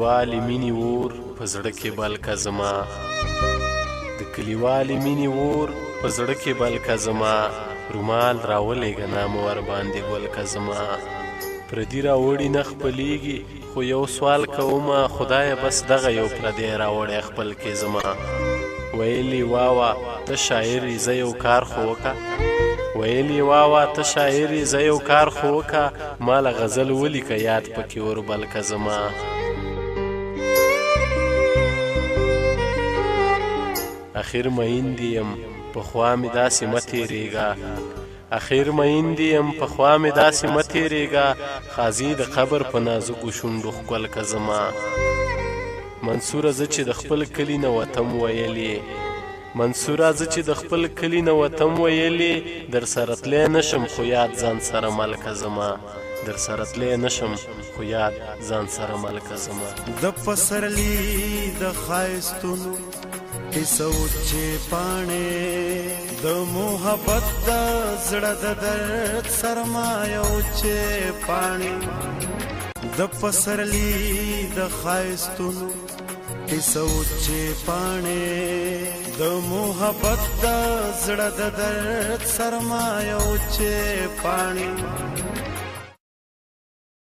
کلیوالې مینې اور په زړه کې بل که زما د کلیوالې مینې اور په زړه کې بل که زما رومال راولېږه نامه ورباندې ګل که زما پردي راوړي نه خپلېږي خو یو سوال کومه خدایه بس دغه یو پردی راوړی خپل کې زما ویلې واوا ته شاعرې زه یو کار خو وکه ویلې واوا ته شاعرې زه یو کار خو وکه ماله غزل ولیکه یاد پکې ور بل که زما اخر میندې یم پخوا مې داسې مه تېرېږه اخر میندې یم پخوا مې داسې مه تېرېږه خازي د قبر په نازکو شونډو ښکل که زما منصوره زه چې د خپل کلي نه وتم ویلې منصوره زه چې د خپل کلي نه وتم ویلې در سره تلی نشم خو یاد ځان سره مل که زما در سره تلی نشم خو یاد ځان سره مل که زما د پسرلی د ښایستونو کیسه وچې پاڼې د محبت د زړه د درد سرمایه وچې پاڼې د پسرلی د ښایستونو کیسه وچې پاڼې د محبت د زړه د درد سرمایه وچې پاڼې